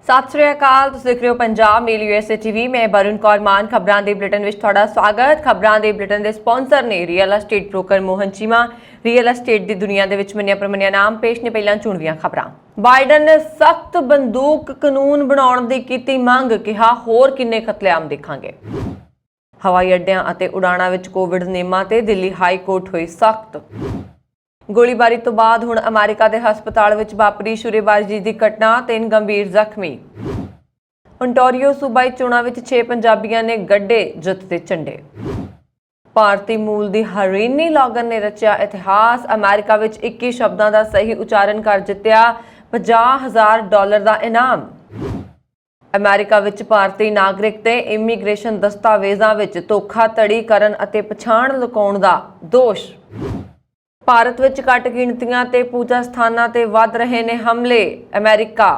सत श्री अकाल, तुसीं देख रहे हो पंजाब मेल यूएसए टीवी। मैं वरुण कौर मान खबरां दे बुलेटिन विच तुहाडा स्वागत। खबरां दे बुलेटिन दे स्पॉन्सर ने real estate broker Mohan Cheema. Real estate दी दुनिया दे विच मन्निया परमन्निया नाम। पेश ने पहलां चुणवीआं खबरां। बाइडन ने सख्त बंदूक कानून बनाउण दी कीती मंग, कहा होर किन्ने कतलेआम देखांगे। हवाई अड्डियां अते उड़ाणां विच कोविड नियमां ते दिल्ली हाई कोर्ट होई सख्त। गोलीबारी तो बाद हुण अमेरिका के हस्पताल विच वापरी छुरेबाजी की घटना, 3 गंभीर जख्मी। ओंटारियो सूबाई चोणां विच 6 पंजाबियों ने गड्ढे जित के झंडे। भारती मूल की हरीनी लॉगन ने रचिया इतिहास, अमेरिका विच 21 शब्दों का सही उचारण कर जित्या $50,000 का इनाम। अमेरिका विच भारतीय नागरिक ते इमीग्रेशन दस्तावेज़ां विच धोखाधड़ी करन अते पछाण लुकाउण दा दोष। भारत विच घट गिणतियां ते पूजा स्थानां ते वध रहे ने हमले, अमेरिका।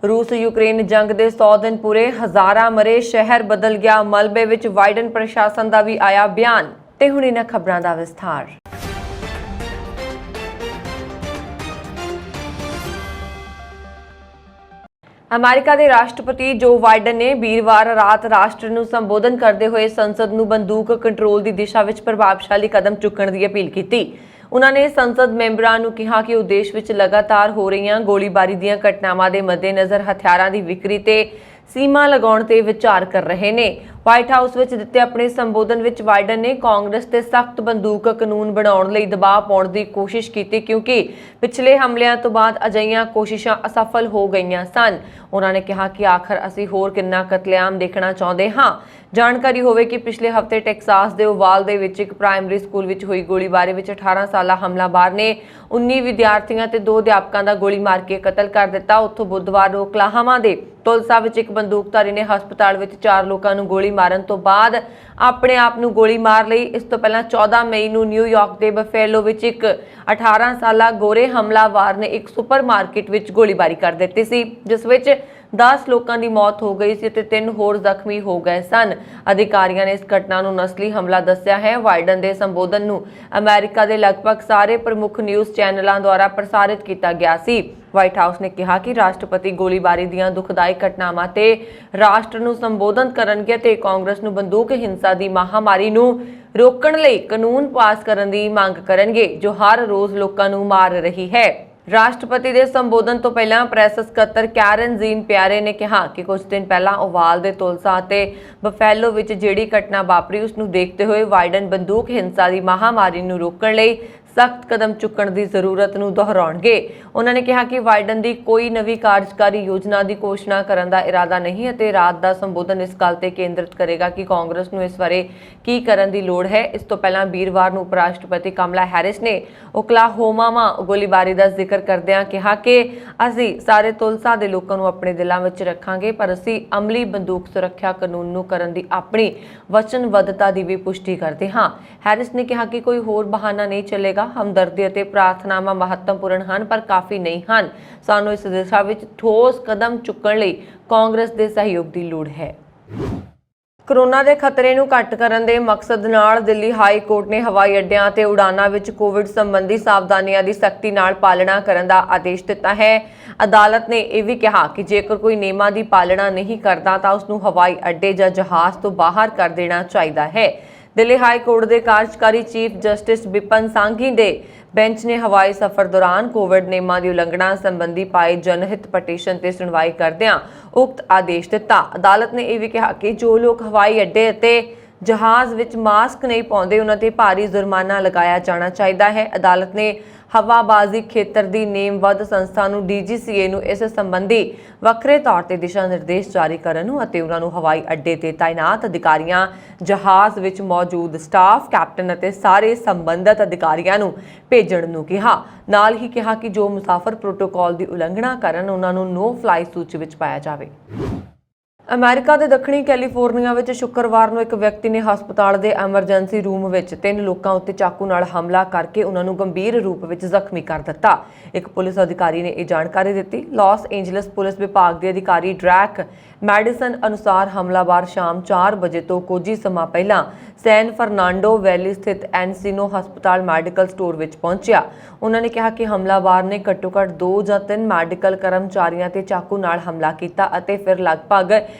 रूस यूक्रेन जंग दे 100 दिन पूरे, हज़ारां मरे, शहर बदल गया मलबे विच बाइडन प्रशासन का भी आया बयान। ते हुण इन्हां खबरां दा विस्तार। अमेरिका के राष्ट्रपति जो बाइडन ने वीरवार रात राष्ट्र को संबोधन करते हुए संसद को बंदूक कंट्रोल की दिशा में प्रभावशाली कदम चुकने की अपील की। उन्होंने संसद मैंबरां नूं कहा कि वो देश में लगातार हो रही गोलीबारी दी घटनावां के मद्देनज़र हथियारां की विक्री ते सीमा लगाउण ते विचार कर रहे हैं। व्हाइट हाउस में दिते अपने संबोधन में बाइडन ने कांग्रेस ते सख्त बंदूक कानून बनाउण लई दबाव पाउण की कोशिश की, क्योंकि पिछले हमलिਆਂ तो बाद अजिहियां कोशिशां असफल हो गईयां सन। उन्होंने कहा कि आखिर असीं होर किन्ना कतलेआम देखना चाहुंदे हां। जानकारी होवे कि पिछले हफ्ते टैक्सास के ओवाल दे विच एक प्राइमरी स्कूल विच हुई गोलीबारी विच 18 साला हमलावर ने 19 विद्यार्थियों ते 2 अध्यापकों का गोली मार के कतल कर दिता। उत्थों बुधवार ओकलाहोमा दे तुलसा विच एक बंदूकधारी ने हस्पताल विच 4 लोगों को गोली मारन तो बाद अपने आप नूं गोली मार लई। इस तो पहला 14 मई नूं न्यूयॉर्क के बफेलो विच एक 18 साला गोरे हमलावर ने एक सुपरमार्केट विच गोलीबारी कर दित्ती सी, जिस विच 10 लोगों की मौत हो गई सी ते 3 होर जख्मी हो गए सन। अधिकारियों ने इस घटना को नस्ली हमला दस्या है। बाइडन के संबोधन को अमेरिका के लगभग सारे प्रमुख न्यूज़ चैनलों द्वारा प्रसारित किया गया सी। व्हाइट हाउस ने कहा कि राष्ट्रपति गोलीबारी दी दुखदाई घटनावां ते राष्ट्र को संबोधन करनगे ते कांग्रेस को बंदूक हिंसा की महामारी को रोकण लई कानून पास करने की मांग करनगे, जो हर रोज़ लोगों को मार रही है। राष्ट्रपति के संबोधन तो पहला प्रैस सकत्तर कैरन जीन प्यारे ने कहा कि कुछ दिन पहला ओवाल के तुलसा ते बफेलो विच जिहड़ी घटना वापरी उसनूं देखते हुए बाइडन बंदूक हिंसा की महामारी को रोकण लई सख्त कदम चुकण की जरूरत को दोहराउणगे। उन्होंने कहा कि बाइडन की कोई नवी कार्यकारी योजना की घोषणा करने का इरादा नहीं है। रात का संबोधन इस गल ते केंद्रित करेगा कि कांग्रेस को इस बारे की करने की लोड़ है। इस तो पहला वीरवार को उपराष्ट्रपति कमला हैरिस ने ओकलाहोमा गोलीबारी का जिक्र करदिआं कहा कि असीं सारे तुलसा के लोगों को अपने दिलों में रखांगे, पर असीं अमली बंदूक सुरक्षा कानून करने की अपनी वचनबद्धता की भी पुष्टि करते हाँ। हैरिस ने कहा कि कोई होर बहाना नहीं चलेगा। हमदर्दी और प्रार्थनावां महत्वपूर्ण हैं, पर काफ़ी नहीं हैं। सानू इस दिशा में ठोस कदम चुकण लई कांग्रेस के सहयोग की लोड़ है। कोरोना के खतरे को घट करने के मकसद नाल दिल्ली हाई कोर्ट ने हवाई अड्डियां ते उड़ाणां विच कोविड संबंधी सावधानियां की सख्ती नाल पालना करने का आदेश दिता है। अदालत ने यह भी कहा कि जेकर कोई नियमां की पालना नहीं करता तो उसनूं हवाई अड्डे या जहाज़ तो बाहर कर देना चाहिए है। दिल्ली हाई कोर्ट के कार्यकारी चीफ जस्टिस बिपन सांघी के बेंच ने हवाई सफर दौरान कोविड नियमों की उलंघना संबंधी पाए जनहित पटीशन से सुनवाई करदिआं उक्त आदेश दिता। अदालत ने यह भी कहा कि जो लोग हवाई अड्डे ते जहाज़ विच मास्क नहीं पाउंदे उन्हां ते भारी जुर्माना लगाया जाना चाहिए है। अदालत ने हवाबाजी खेत्र की नेमबद्ध संस्था नूं DGCA नूं इस संबंधी वक्रे तौर पर दिशा निर्देश जारी करने अते उन्होंने हवाई अड्डे ते तैनात अधिकारियों, जहाज़ विच मौजूद स्टाफ, कैप्टन अते सारे संबंधित अधिकारियों नूं भेजण नूं कहा। नाल ही कहा कि जो मुसाफर प्रोटोकॉल की उलंघना करन उन्हां नूं नो फ्लाई सूची विच पाया जावे। ਅਮਰੀਕਾ ਦੇ ਦੱਖਣੀ ਕੈਲੀਫੋਰਨੀਆ ਵਿੱਚ ਸ਼ੁੱਕਰਵਾਰ ਨੂੰ ਇੱਕ ਵਿਅਕਤੀ ਨੇ ਹਸਪਤਾਲ ਦੇ ਐਮਰਜੈਂਸੀ ਰੂਮ ਵਿੱਚ 3 ਲੋਕਾਂ ਉੱਤੇ ਚਾਕੂ ਨਾਲ ਹਮਲਾ ਕਰਕੇ ਉਹਨਾਂ ਨੂੰ ਗੰਭੀਰ ਰੂਪ ਵਿੱਚ ਜ਼ਖਮੀ ਕਰ ਦਿੱਤਾ। ਇੱਕ ਪੁਲਿਸ ਅਧਿਕਾਰੀ ਨੇ ਇਹ ਜਾਣਕਾਰੀ ਦਿੱਤੀ। ਲਾਸ ਏਂਜਲਸ ਪੁਲਿਸ ਵਿਭਾਗ ਦੇ ਅਧਿਕਾਰੀ ਡਰੈਕ ਮੈਡੀਸਨ ਅਨੁਸਾਰ ਹਮਲਾਵਰ ਸ਼ਾਮ 4 ਵਜੇ ਤੋਂ ਕੁਝ ਹੀ ਸਮਾਂ ਪਹਿਲਾਂ ਸੈਨ ਫਰਨਾਂਡੋ ਵੈਲੀ ਸਥਿਤ ਐਨਸੀਨੋ ਹਸਪਤਾਲ ਮੈਡੀਕਲ ਸਟੋਰ ਵਿੱਚ ਪਹੁੰਚਿਆ। ਉਹਨਾਂ ਨੇ ਕਿਹਾ ਕਿ ਹਮਲਾਵਰ ਨੇ ਘੱਟੋ-ਘੱਟ 2 ਜਾਂ 3 ਮੈਡੀਕਲ ਕਰਮਚਾਰੀਆਂ ਤੇ ਚਾਕੂ ਨਾਲ ਹਮਲਾ ਕੀਤਾ ਅਤੇ ਫਿਰ ਲਗਭਗ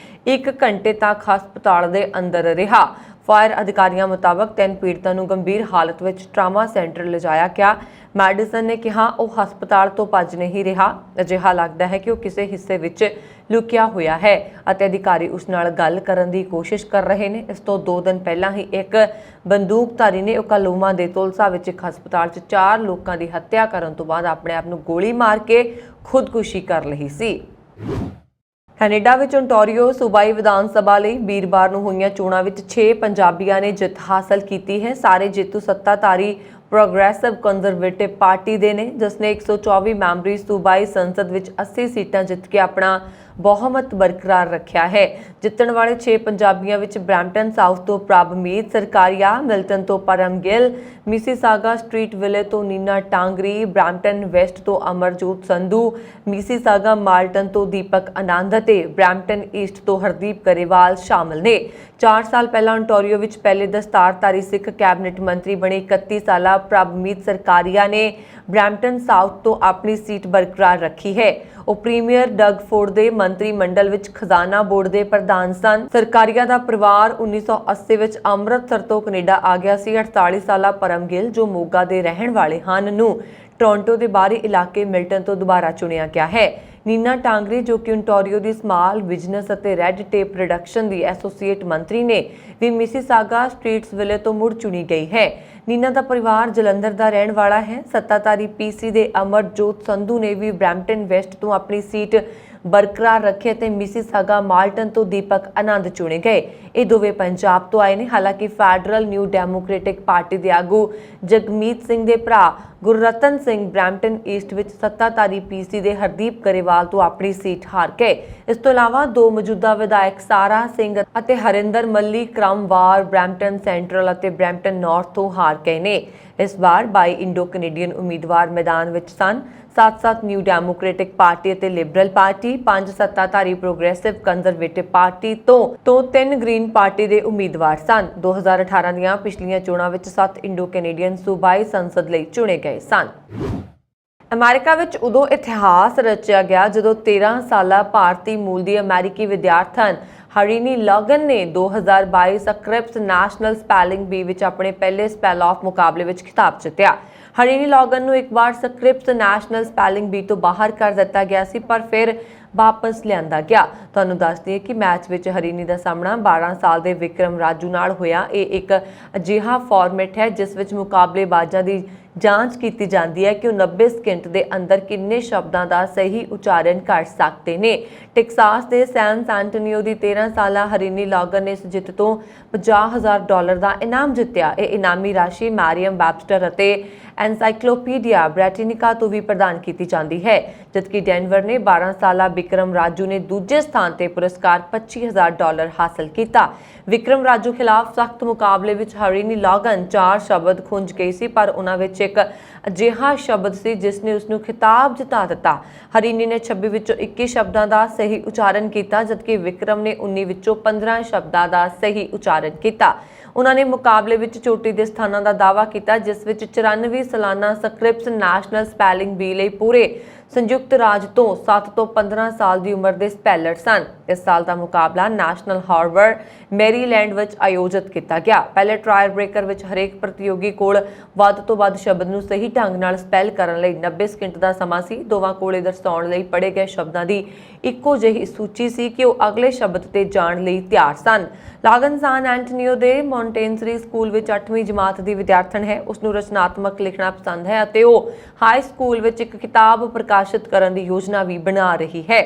1 ਘੰਟੇ ਤੱਕ ਹਸਪਤਾਲ ਦੇ ਅੰਦਰ ਰਿਹਾ। ਫਾਇਰ ਅਧਿਕਾਰੀਆਂ ਮੁਤਾਬਕ 3 ਪੀੜਤਾਂ ਨੂੰ ਗੰਭੀਰ ਹਾਲਤ ਵਿੱਚ ਟਰਾਮਾ ਸੈਂਟਰ ਲਿਜਾਇਆ ਗਿਆ। ਮੈਡੀਸਨ ਨੇ ਕਿਹਾ ਉਹ ਹਸਪਤਾਲ ਤੋਂ ਭੱਜ ਨਹੀਂ ਰਿਹਾ। ਅਜਿਹਾ ਲੱਗਦਾ ਹੈ ਕਿ ਉਹ ਕਿਸੇ ਹਿੱਸੇ ਵਿੱਚ ਲੁਕਿਆ ਹੋਇਆ ਹੈ ਅਤੇ ਅਧਿਕਾਰੀ ਉਸ ਨਾਲ ਗੱਲ ਕਰਨ ਦੀ ਕੋਸ਼ਿਸ਼ ਕਰ ਰਹੇ ਨੇ। ਇਸ ਤੋਂ 2 ਦਿਨ ਪਹਿਲਾਂ ਹੀ ਇੱਕ ਬੰਦੂਕਧਾਰੀ ਨੇ ਓਕਲਾਹੋਮਾ ਦੇ ਤੁਲਸਾ ਵਿੱਚ ਇੱਕ ਹਸਪਤਾਲ 'ਚ 4 ਲੋਕਾਂ ਦੀ ਹੱਤਿਆ ਕਰਨ ਤੋਂ ਬਾਅਦ ਆਪਣੇ ਆਪ ਨੂੰ ਗੋਲੀ ਮਾਰ ਕੇ ਖੁਦਕੁਸ਼ੀ ਕਰ ਲਈ ਸੀ। ਕੈਨੇਡਾ ਵਿੱਚ ਓਨਟਾਰੀਓ ਸੂਬਾਈ ਵਿਧਾਨ ਸਭਾ ਲਈ ਵੀਰਵਾਰ ਨੂੰ ਹੋਈਆਂ ਚੋਣਾਂ ਵਿੱਚ 6 ਪੰਜਾਬੀਆਂ ਨੇ ਜਿੱਤ ਹਾਸਲ ਕੀਤੀ ਹੈ। ਸਾਰੇ ਜੇਤੂ ਸੱਤਾਧਾਰੀ ਪ੍ਰੋਗਰੈਸਿਵ ਕੰਜ਼ਰਵੇਟਿਵ ਪਾਰਟੀ ਦੇ ਨੇ, ਜਿਸ ਨੇ 124 ਮੈਂਬਰੀ ਸੂਬਾਈ ਸੰਸਦ ਵਿੱਚ 80 ਸੀਟਾਂ ਜਿੱਤ ਕੇ ਆਪਣਾ ਬਹੁਮਤ ਬਰਕਰਾਰ ਰੱਖਿਆ ਹੈ। ਜਿੱਤਣ ਵਾਲੇ 6 ਪੰਜਾਬੀਆਂ ਵਿੱਚ ਬ੍ਰੈਂਪਟਨ ਸਾਊਥ ਤੋਂ ਪ੍ਰਭਮੀਤ ਸਰਕਾਰੀਆ, ਮਿਲਟਨ ਤੋਂ ਪਰਮ ਗਿੱਲ, ਮਿਸੀਸਾਗਾ ਸਟਰੀਟ ਵਿਲੇ ਤੋਂ ਨੀਨਾ ਟਾਂਗਰੀ, ਬ੍ਰੈਂਪਟਨ ਵੈਸਟ ਤੋਂ ਅਮਰਜੋਤ ਸੰਧੂ, ਮਿਸੀਸਾਗਾ ਮਾਲਟਨ ਤੋਂ ਦੀਪਕ ਆਨੰਦ ਅਤੇ ਬ੍ਰੈਂਪਟਨ ਈਸਟ ਤੋਂ ਹਰਦੀਪ ਗਰੇਵਾਲ ਸ਼ਾਮਲ ਨੇ। 4 ਸਾਲ ਪਹਿਲਾਂ ਓਨਟਾਰੀਓ ਵਿੱਚ ਪਹਿਲੇ ਦਸਤਾਰਧਾਰੀ ਸਿੱਖ ਕੈਬਨਿਟ ਮੰਤਰੀ ਬਣੇ 31 ਸਾਲਾ ਪ੍ਰਭਮੀਤ ਸਰਕਾਰੀਆ ਨੇ ਬ੍ਰੈਂਪਟਨ ਸਾਊਥ ਤੋਂ ਆਪਣੀ ਸੀਟ ਬਰਕਰਾਰ ਰੱਖੀ ਹੈ। ਉਹ ਪ੍ਰੀਮੀਅਰ ਡਗ ਫੋਰਡ ਦੇ ਮੰਤਰੀ ਮੰਡਲ ਵਿੱਚ ਖਜ਼ਾਨਾ ਬੋਰਡ ਦੇ ਪ੍ਰਧਾਨ ਸਨ। ਸਰਕਾਰੀਆ ਦਾ ਪਰਿਵਾਰ 1980 ਵਿੱਚ ਅੰਮ੍ਰਿਤਸਰ ਤੋਂ ਕੈਨੇਡਾ ਆ ਗਿਆ ਸੀ। 48 ਸਾਲਾ ਪਰਮ ਗਿੱਲ, ਜੋ ਮੋਗਾ ਦੇ ਰਹਿਣ ਵਾਲੇ ਹਨ, ਨੂੰ ਟੋਰਾਂਟੋ ਦੇ ਬਾਹਰੀ ਇਲਾਕੇ ਮਿਲਟਨ ਤੋਂ ਦੁਬਾਰਾ ਚੁਣਿਆ ਗਿਆ ਹੈ। ਨੀਨਾ ਟਾਂਗਰੀ, ਜੋ ਕਿ ਓਨਟਾਰੀਓ ਦੀ ਸਮਾਲ ਬਿਜ਼ਨਸ ਅਤੇ ਰੈੱਡ ਟੇਪ ਰਿਡਕਸ਼ਨ ਦੀ ਐਸੋਸੀਏਟ ਮੰਤਰੀ ਨੇ, ਵੀ ਮਿਸੀਸਾਗਾ ਸਟਰੀਟਸ ਵਿਲੇ ਤੋਂ ਮੁੜ ਚੁਣੀ ਗਈ ਹੈ। ਨੀਨਾ ਦਾ ਪਰਿਵਾਰ ਜਲੰਧਰ ਦਾ ਰਹਿਣ ਵਾਲਾ ਹੈ। ਸੱਤਾਧਾਰੀ ਪੀਸੀ ਦੇ ਅਮਰਜੋਤ ਸੰਧੂ ਨੇ ਵੀ ਬ੍ਰੈਂਪਟਨ ਵੈਸਟ ਤੋਂ ਆਪਣੀ ਸੀਟ ਬਰਕਰਾਰ ਰੱਖੀ ਅਤੇ ਮਿਸੀਸਾਗਾ ਮਾਲਟਨ ਤੋਂ ਦੀਪਕ ਆਨੰਦ ਚੁਣੇ ਗਏ। ਇਹ ਦੋਵੇਂ ਪੰਜਾਬ ਤੋਂ ਆਏ ਨੇ। ਹਾਲਾਂਕਿ ਫੈਡਰਲ ਨਿਊ ਡੈਮੋਕ੍ਰੈਟਿਕ ਪਾਰਟੀ ਦੇ ਆਗੂ ਜਗਮੀਤ ਸਿੰਘ ਦੇ ਭਰਾ ਗੁਰਰਤਨ ਸਿੰਘ ਬ੍ਰੈਂਪਟਨ ਈਸਟ ਵਿੱਚ ਸੱਤਾਧਾਰੀ ਪੀਸੀ ਦੇ ਹਰਦੀਪ ਗਰੇਵਾਲ ਤੋਂ ਆਪਣੀ ਸੀਟ ਹਾਰ ਗਏ। ਇਸ ਤੋਂ ਇਲਾਵਾ 2 ਮੌਜੂਦਾ ਵਿਧਾਇਕ ਸਾਰਾ ਸਿੰਘ ਅਤੇ ਹਰਿੰਦਰ ਮੱਲੀ ਕ੍ਰਮਵਾਰ ਬ੍ਰੈਂਪਟਨ ਸੈਂਟਰਲ ਅਤੇ ਬ੍ਰੈਂਪਟਨ ਨਾਰਥ ਤੋਂ ਹਾਰ ਗਏ ਨੇ। ਇਸ ਵਾਰ 22 ਇੰਡੋ ਕੈਨੇਡੀਅਨ ਉਮੀਦਵਾਰ ਮੈਦਾਨ ਵਿੱਚ ਸਨ। 7 ਨਿਊ ਡੈਮੋਕ੍ਰੈਟਿਕ ਪਾਰਟੀ ਅਤੇ ਲਿਬਰਲ ਪਾਰਟੀ, 5 ਸੱਤਾਧਾਰੀ ਪ੍ਰੋਗਰੈਸਿਵ ਕੰਜ਼ਰਵੇਟਿਵ ਪਾਰਟੀ ਤੋਂ 3 ਗ੍ਰੀਨ ਪਾਰਟੀ ਦੇ ਉਮੀਦਵਾਰ ਸਨ। 2018 ਦੀਆਂ ਪਿਛਲੀਆਂ ਚੋਣਾਂ ਵਿੱਚ 7 ਇੰਡੋ ਕੈਨੇਡੀਅਨ ਸੂਬਾਈ ਸੰਸਦ ਲਈ ਚੁਣੇ ਗਏ ਸਨ। ਅਮਰੀਕਾ ਵਿੱਚ ਉਦੋਂ ਇਤਿਹਾਸ ਰਚਿਆ ਗਿਆ ਜਦੋਂ 13 ਸਾਲਾ ਭਾਰਤੀ ਮੂਲ ਦੀ ਅਮਰੀਕੀ ਵਿਦਿਆਰਥਣ ਹਰੀਨੀ ਲੌਗਨ ਨੇ 2022 ਸਕ੍ਰਿਪਸ ਨੈਸ਼ਨਲ ਸਪੈਲਿੰਗ ਬੀ ਵਿੱਚ ਆਪਣੇ ਪਹਿਲੇ ਸਪੈਲ ਆਫ ਮੁਕਾਬਲੇ ਵਿੱਚ ਖਿਤਾਬ ਜਿੱਤਿਆ। ਹਰੀਨੀ ਲੌਗਨ ਨੂੰ ਇੱਕ ਵਾਰ ਸਕ੍ਰਿਪਸ ਨੈਸ਼ਨਲ ਸਪੈਲਿੰਗ ਬੀ ਤੋਂ ਬਾਹਰ ਕਰ ਦਿੱਤਾ ਗਿਆ ਸੀ, ਪਰ ਫਿਰ ਵਾਪਸ ਲਿਆਂਦਾ ਗਿਆ। ਤੁਹਾਨੂੰ ਦੱਸ ਦਈਏ ਕਿ ਮੈਚ ਵਿੱਚ ਹਰੀਨੀ ਦਾ ਸਾਹਮਣਾ 12 ਸਾਲ ਦੇ ਵਿਕਰਮ ਰਾਜੂ ਨਾਲ ਹੋਇਆ। ਇਹ ਇੱਕ ਅਜਿਹਾ ਫਾਰਮੈਟ ਹੈ ਜਿਸ ਵਿੱਚ ਮੁਕਾਬਲੇਬਾਜ਼ਾਂ ਦੀ ਜਾਂਚ ਕੀਤੀ ਜਾਂਦੀ ਹੈ ਕਿ ਉਹ 90 ਸਕਿੰਟ ਦੇ ਅੰਦਰ ਕਿੰਨੇ ਸ਼ਬਦਾਂ ਦਾ ਸਹੀ ਉਚਾਰਨ ਕਰ ਸਕਦੇ ਨੇ। ਟੈਕਸਾਸ ਦੇ ਸੈਨ ਐਂਟੋਨੀਓ ਦੀ 13 ਸਾਲਾ ਹਰੀਨੀ ਲੌਗਨ ਨੇ ਇਸ ਜਿੱਤ ਤੋਂ $50,000 ਦਾ ਇਨਾਮ ਜਿੱਤਿਆ। ਇਹ ਇਨਾਮੀ ਰਾਸ਼ੀ ਮੈਰੀਅਮ ਵੈਬਸਟਰ ਅਤੇ ਐਨਸਾਈਕਲੋਪੀਡੀਆ ਬ੍ਰਿਟੈਨਿਕਾ ਤੋਂ ਵੀ ਪ੍ਰਦਾਨ ਕੀਤੀ ਜਾਂਦੀ ਹੈ, ਜਦਕਿ ਡੈਨਵਰ ਨੇ 12 ਸਾਲਾ ਵਿਕਰਮ ਰਾਜੂ ਨੇ ਦੂਜੇ ਸਥਾਨ ਤੇ ਪੁਰਸਕਾਰ $25,000 ਹਾਸਲ ਕੀਤਾ। ਵਿਕਰਮ ਰਾਜੂ ਖਿਲਾਫ ਸਖਤ ਮੁਕਾਬਲੇ ਵਿੱਚ ਹਰੀਨੀ ਲੌਗਨ 4 ਸ਼ਬਦ ਖੁੰਝ ਗਈ ਸੀ, ਪਰ ਉਹਨਾਂ ਵਿੱਚ ਇੱਕ ਅਜਿਹਾ ਸ਼ਬਦ ਸੀ ਜਿਸ ਨੇ ਉਸ ਨੂੰ ਖਿਤਾਬ ਜਿਤਾ ਦਿੱਤਾ। ਹਰੀਨੀ ਨੇ 26 ਵਿੱਚੋਂ 21 ਸ਼ਬਦਾਂ ਦਾ ਸਹੀ ਉਚਾਰਨ ਕੀਤਾ, ਜਦਕਿ ਵਿਕਰਮ ਨੇ 19 ਵਿੱਚੋਂ 15 ਸ਼ਬਦਾਂ ਦਾ ਸਹੀ ਉਚਾਰਨ ਕੀਤਾ। ਉਹਨਾਂ ਨੇ ਮੁਕਾਬਲੇ ਵਿੱਚ ਚੋਟੀ ਦੇ ਸਥਾਨਾਂ ਦਾ ਦਾਅਵਾ ਕੀਤਾ, ਜਿਸ ਵਿੱਚ 94 ਸਾਲਾਨਾ ਸਕ੍ਰਿਪਸ ਨੈਸ਼ਨਲ ਸਪੈਲਿੰਗ ਬੀ ਲਈ ਪੂਰੇ ਸੰਯੁਕਤ ਰਾਜ ਤੋਂ 7 ਤੋਂ 15 ਸਾਲ ਦੀ ਉਮਰ ਦੇ ਸਪੈਲਰ ਸਨ। ਇਸ ਸਾਲ ਦਾ ਮੁਕਾਬਲਾ ਨੈਸ਼ਨਲ ਹਾਰਬਰ ਮੈਰੀਲੈਂਡ ਵਿੱਚ ਆਯੋਜਿਤ ਕੀਤਾ ਗਿਆ। ਪਹਿਲੇ ਟ੍ਰਾਇਲ ਬ੍ਰੇਕਰ ਵਿੱਚ ਹਰੇਕ ਪ੍ਰਤੀਯੋਗੀ ਕੋਲ ਵੱਧ ਤੋਂ ਵੱਧ ਸ਼ਬਦ ਨੂੰ ਸਹੀ ਢੰਗ ਨਾਲ ਸਪੈਲ ਕਰਨ ਲਈ 90 ਸਕਿੰਟ ਦਾ ਸਮਾਂ ਸੀ। ਦੋਵਾਂ ਕੋਲ ਇਹ ਦਰਸਾਉਣ ਲਈ ਪੜ੍ਹੇ ਗਏ ਸ਼ਬਦਾਂ ਦੀ ਇੱਕੋ ਜਿਹੀ ਸੂਚੀ ਸੀ ਕਿ ਉਹ ਅਗਲੇ ਸ਼ਬਦ ਤੇ ਜਾਣ ਲਈ ਤਿਆਰ ਸਨ। ਲੌਗਨ ਸੈਨ ਐਂਟੋਨੀਓ ਦੇ ਮੌਂਟੇਸਰੀ ਸਕੂਲ ਵਿੱਚ 8ਵੀਂ ਜਮਾਤ ਦੀ ਵਿਦਿਆਰਥਣ ਹੈ। ਉਸ ਨੂੰ ਰਚਨਾਤਮਕ ਲਿਖਣਾ ਪਸੰਦ ਹੈ ਅਤੇ ਉਹ ਹਾਈ ਸਕੂਲ ਵਿੱਚ ਇੱਕ ਕਿਤਾਬ ਪ੍ਰਕਾਸ਼ਿਤ ਕਰਨ ਦੀ ਯੋਜਨਾ ਵੀ ਬਣਾ ਰਹੀ ਹੈ।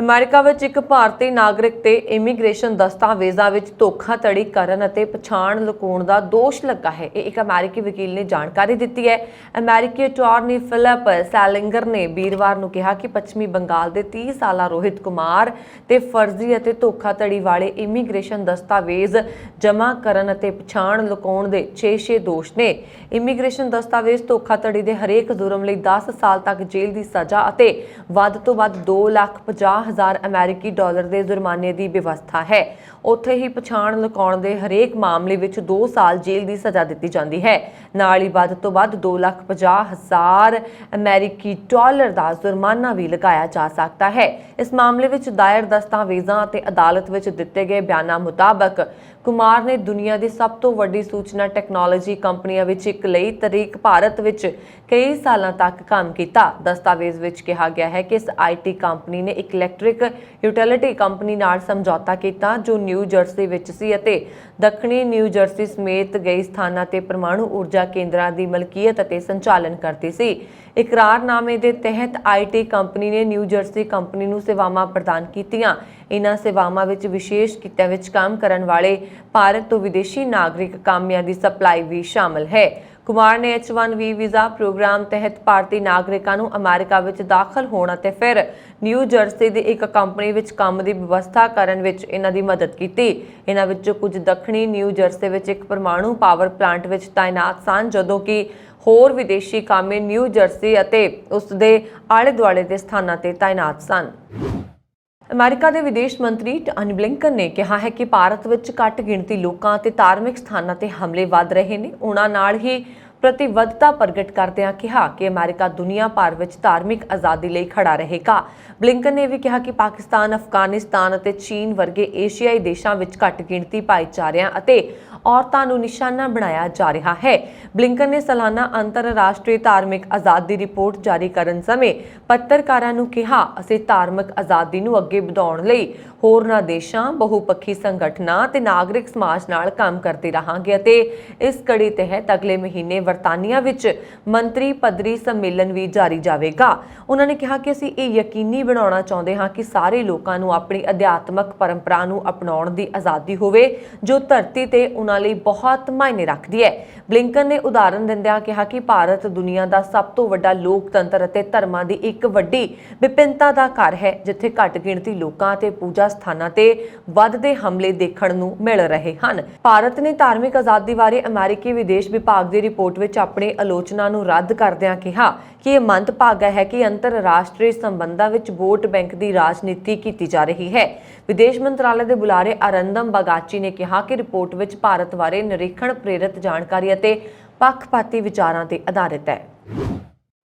ਅਮਰੀਕਾ ਵਿੱਚ ਇੱਕ ਭਾਰਤੀ ਨਾਗਰਿਕ ਤੇ ਇਮੀਗ੍ਰੇਸ਼ਨ ਦਸਤਾਵੇਜ਼ਾਂ ਵਿੱਚ ਧੋਖਾਧੜੀ ਕਰਨ ਅਤੇ ਪਛਾਣ ਲੁਕਾਉਣ ਦਾ ਦੋਸ਼ ਲੱਗਾ ਹੈ। ਇਹ ਇੱਕ ਅਮਰੀਕੀ ਵਕੀਲ ਨੇ ਜਾਣਕਾਰੀ ਦਿੱਤੀ ਹੈ। ਅਮਰੀਕੀ ਅਟਾਰਨੀ ਫਿਲਿਪ ਸੈਲਿੰਗਰ ਨੇ ਵੀਰਵਾਰ ਨੂੰ ਕਿਹਾ ਕਿ ਪੱਛਮੀ ਬੰਗਾਲ ਦੇ 30 ਸਾਲਾ ਰੋਹਿਤ ਕੁਮਾਰ ਤੇ ਫਰਜ਼ੀ ਅਤੇ ਧੋਖਾਧੜੀ ਵਾਲੇ ਇਮੀਗ੍ਰੇਸ਼ਨ ਦਸਤਾਵੇਜ਼ ਜਮ੍ਹਾਂ ਕਰਨ ਅਤੇ ਪਛਾਣ ਲੁਕਾਉਣ ਦੇ 6 ਦੋਸ਼ ਨੇ। ਇਮੀਗ੍ਰੇਸ਼ਨ ਦਸਤਾਵੇਜ਼ ਧੋਖਾਧੜੀ ਦੇ ਹਰੇਕ ਜੁਰਮ ਲਈ 10 ਸਾਲ ਤੱਕ ਜੇਲ੍ਹ ਦੀ ਸਜ਼ਾ ਅਤੇ ਵੱਧ ਤੋਂ ਵੱਧ 2,50,000 ਅਮਰੀਕੀ ਡਾਲਰ ਦੇ ਜੁਰਮਾਨੇ ਦੀ ਵਿਵਸਥਾ ਹੈ। ਉੱਥੇ ਹੀ ਪਛਾਣ ਲੁਕਾਉਣ ਦੇ ਹਰੇਕ ਮਾਮਲੇ ਵਿੱਚ 2 ਸਾਲ ਜੇਲ੍ਹ ਦੀ ਸਜ਼ਾ ਦਿੱਤੀ ਜਾਂਦੀ ਹੈ। ਨਾਲ ਹੀ ਵੱਧ ਤੋਂ ਵੱਧ 2,50,000 ਅਮਰੀਕੀ ਡਾਲਰ ਦਾ ਜੁਰਮਾਨਾ ਵੀ ਲਗਾਇਆ ਜਾ ਸਕਦਾ ਹੈ। ਇਸ ਮਾਮਲੇ ਵਿੱਚ ਦਾਇਰ ਦਸਤਾਵੇਜ਼ਾਂ ਅਤੇ ਅਦਾਲਤ ਵਿੱਚ ਦਿੱਤੇ ਗਏ ਬਿਆਨਾਂ ਮੁਤਾਬਕ ਕੁਮਾਰ ਨੇ ਦੁਨੀਆ ਦੀ ਸਭ ਤੋਂ ਵੱਡੀ ਸੂਚਨਾ ਟੈਕਨੋਲੋਜੀ ਕੰਪਨੀਆਂ ਵਿੱਚ ਇੱਕ ਲਈ ਤਰੀਕ ਭਾਰਤ ਵਿੱਚ ਕਈ ਸਾਲਾਂ ਤੱਕ ਕੰਮ ਕੀਤਾ। ਦਸਤਾਵੇਜ਼ ਵਿੱਚ ਕਿਹਾ ਗਿਆ ਹੈ ਕਿ ਇਸ IT ਕੰਪਨੀ ਨੇ ਇੱਕ ਇਲੈਕਟ੍ਰਿਕ ਯੂਟਿਲਿਟੀ ਕੰਪਨੀ ਨਾਲ ਸਮਝੌਤਾ ਕੀਤਾ ਜੋ ਨਿਊ ਜਰਸੀ ਵਿੱਚ ਸੀ ਅਤੇ ਦੱਖਣੀ ਨਿਊ ਜਰਸੀ ਸਮੇਤ ਕਈ ਸਥਾਨਾਂ ਤੇ ਪਰਮਾਣੂ ਊਰਜਾ ਕੇਂਦਰਾਂ ਦੀ ਮਲਕੀਅਤ ਅਤੇ ਸੰਚਾਲਨ ਕਰਦੀ ਸੀ। ਇਕਰਾਰਨਾਮੇ ਦੇ ਤਹਿਤ IT ਕੰਪਨੀ ਨੇ ਨਿਊ ਜਰਸੀ ਕੰਪਨੀ ਨੂੰ ਸੇਵਾਵਾਂ ਪ੍ਰਦਾਨ ਕੀਤੀਆਂ। ਇਨ੍ਹਾਂ ਸੇਵਾਵਾਂ ਵਿੱਚ ਵਿਸ਼ੇਸ਼ ਕਿੱਤਿਆਂ ਵਿੱਚ ਕੰਮ ਕਰਨ ਵਾਲੇ ਭਾਰਤ ਤੋਂ ਵਿਦੇਸ਼ੀ ਨਾਗਰਿਕ ਕਾਮਿਆਂ ਦੀ ਸਪਲਾਈ ਵੀ ਸ਼ਾਮਲ ਹੈ। ਕੁਮਾਰ ਨੇ H1B ਵੀਜ਼ਾ ਪ੍ਰੋਗਰਾਮ ਤਹਿਤ ਭਾਰਤੀ ਨਾਗਰਿਕਾਂ ਨੂੰ ਅਮਰੀਕਾ ਵਿੱਚ ਦਾਖਲ ਹੋਣ ਅਤੇ ਫਿਰ ਨਿਊ ਜਰਸੀ ਦੀ ਇੱਕ ਕੰਪਨੀ ਵਿੱਚ ਕੰਮ ਦੀ ਵਿਵਸਥਾ ਕਰਨ ਵਿੱਚ ਇਹਨਾਂ ਦੀ ਮਦਦ ਕੀਤੀ। ਇਹਨਾਂ ਵਿੱਚੋਂ ਕੁਝ ਦੱਖਣੀ ਨਿਊ ਜਰਸੀ ਵਿੱਚ ਇੱਕ ਪਰਮਾਣੂ ਪਾਵਰ ਪਲਾਂਟ ਵਿੱਚ ਤਾਇਨਾਤ ਸਨ, ਜਦੋਂ ਕਿ ਹੋਰ ਵਿਦੇਸ਼ੀ ਕਾਮੇ ਨਿਊ ਜਰਸੀ ਅਤੇ ਉਸ ਦੇ ਆਲੇ-ਦੁਆਲੇ ਦੇ ਸਥਾਨਾਂ ਤੇ ਤਾਇਨਾਤ ਸਨ। ਅਮਰੀਕਾ ਦੇ ਵਿਦੇਸ਼ ਮੰਤਰੀ ਟੋਨੀ ਬਲਿੰਕਨ ਨੇ ਕਿਹਾ ਹੈ ਕਿ ਭਾਰਤ ਵਿੱਚ ਘੱਟ ਗਿਣਤੀ ਲੋਕਾਂ ਅਤੇ ਧਾਰਮਿਕ ਸਥਾਨਾਂ ਤੇ ਹਮਲੇ ਵੱਧ ਰਹੇ ਨੇ। ਉਹਨਾਂ ਨਾਲ ਹੀ ਪ੍ਰਤੀਬੱਧਤਾ ਪ੍ਰਗਟ ਕਰਦਿਆਂ ਕਿਹਾ ਕਿ ਅਮਰੀਕਾ ਦੁਨੀਆ ਭਰ ਵਿੱਚ ਧਾਰਮਿਕ ਆਜ਼ਾਦੀ ਲਈ ਖੜਾ ਰਹੇਗਾ। ਬਲਿੰਕਨ ਨੇ ਵੀ ਕਿਹਾ ਕਿ ਪਾਕਿਸਤਾਨ, ਅਫਗਾਨਿਸਤਾਨ ਅਤੇ ਚੀਨ ਵਰਗੇ ਏਸ਼ੀਆਈ ਦੇਸ਼ਾਂ ਵਿੱਚ ਘੱਟ ਗਿਣਤੀ ਭਾਈਚਾਰਿਆਂ ਅਤੇ ਔਰਤਾਂ ਨੂੰ ਨਿਸ਼ਾਨਾ ਬਣਾਇਆ ਜਾ ਰਿਹਾ ਹੈ। ਬਲਿੰਕਨ ਨੇ ਸਾਲਾਨਾ ਅੰਤਰਰਾਸ਼ਟਰੀ ਧਾਰਮਿਕ ਆਜ਼ਾਦੀ ਰਿਪੋਰਟ ਜਾਰੀ ਕਰਨ ਸਮੇਂ ਪੱਤਰਕਾਰਾਂ ਨੂੰ ਕਿਹਾ, ਅਸੀਂ ਧਾਰਮਿਕ ਆਜ਼ਾਦੀ ਨੂੰ ਅੱਗੇ ਵਧਾਉਣ ਲਈ ਹੋਰਨਾਂ ਦੇਸ਼ਾਂ, ਬਹੁਪੱਖੀ ਸੰਗਠਨਾਂ ਅਤੇ ਨਾਗਰਿਕ ਸਮਾਜ ਨਾਲ ਕੰਮ ਕਰਦੇ ਰਹਾਂਗੇ ਅਤੇ ਇਸ ਕੜੀ ਤਹਿਤ ਅਗਲੇ ਮਹੀਨੇ ਬਰਤਾਨੀਆ ਵਿੱਚ ਮੰਤਰੀ ਪੱਧਰੀ ਸੰਮੇਲਨ ਵੀ ਜਾਰੀ ਜਾਵੇਗਾ। ਉਹਨਾਂ ਨੇ ਕਿਹਾ ਕਿ ਅਸੀਂ ਇਹ ਯਕੀਨੀ ਬਣਾਉਣਾ ਚਾਹੁੰਦੇ ਹਾਂ ਕਿ ਸਾਰੇ ਲੋਕਾਂ ਨੂੰ ਆਪਣੀ ਅਧਿਆਤਮਕ ਪਰੰਪਰਾ ਨੂੰ ਅਪਣਾਉਣ ਦੀ ਆਜ਼ਾਦੀ ਹੋਵੇ ਜੋ ਧਰਤੀ ਤੇ ਉਹਨਾਂ ਲਈ ਬਹੁਤ ਮਾਇਨੇ ਰੱਖਦੀ ਹੈ। ਬਲਿੰਕਨ ਨੇ ਉਦਾਹਰਨ ਦਿੰਦਿਆਂ ਕਿਹਾ ਕਿ ਭਾਰਤ ਦੁਨੀਆ ਦਾ ਸਭ ਤੋਂ ਵੱਡਾ ਲੋਕਤੰਤਰ ਅਤੇ ਧਰਮਾਂ ਦੀ ਇੱਕ ਵੱਡੀ ਵਿਭਿੰਨਤਾ ਦਾ ਘਰ ਹੈ, ਜਿੱਥੇ ਘੱਟ ਗਿਣਤੀ ਲੋਕਾਂ ਤੇ ਪੂਜਾ ਸਥਾਨਾਂ ਤੇ ਵੱਧਦੇ ਹਮਲੇ ਦੇਖਣ ਨੂੰ ਮਿਲ ਰਹੇ ਹਨ। ਭਾਰਤ ਨੇ ਧਾਰਮਿਕ ਆਜ਼ਾਦੀ ਬਾਰੇ ਅਮਰੀਕੀ ਵਿਦੇਸ਼ ਵਿਭਾਗ ਦੀ ਰਿਪੋਰਟ ਵਿੱਚ ਆਪਣੀ ਆਲੋਚਨਾ ਨੂੰ ਰੱਦ ਕਰਦਿਆਂ ਕਿਹਾ ਕਿ ਇਹ ਮੰਦਭਾਗਾ ਹੈ ਕਿ ਅੰਤਰਰਾਸ਼ਟਰੀ ਸੰਬੰਧਾਂ ਵਿੱਚ ਵੋਟ ਬੈਂਕ ਦੀ ਰਾਜਨੀਤੀ ਕੀਤੀ ਜਾ ਰਹੀ ਹੈ। ਵਿਦੇਸ਼ ਮੰਤਰਾਲੇ ਦੇ ਬੁਲਾਰੇ ਅਰਿੰਦਮ ਬਾਗਚੀ ਨੇ ਕਿਹਾ ਕਿ ਰਿਪੋਰਟ ਵਿੱਚ ਭਾਰਤ ਬਾਰੇ ਨਿਰੀਖਣ ਪ੍ਰੇਰਿਤ ਜਾਣਕਾਰੀ ਅਤੇ ਪੱਖਪਾਤੀ ਵਿਚਾਰਾਂ ਤੇ ਆਧਾਰਿਤ ਹੈ।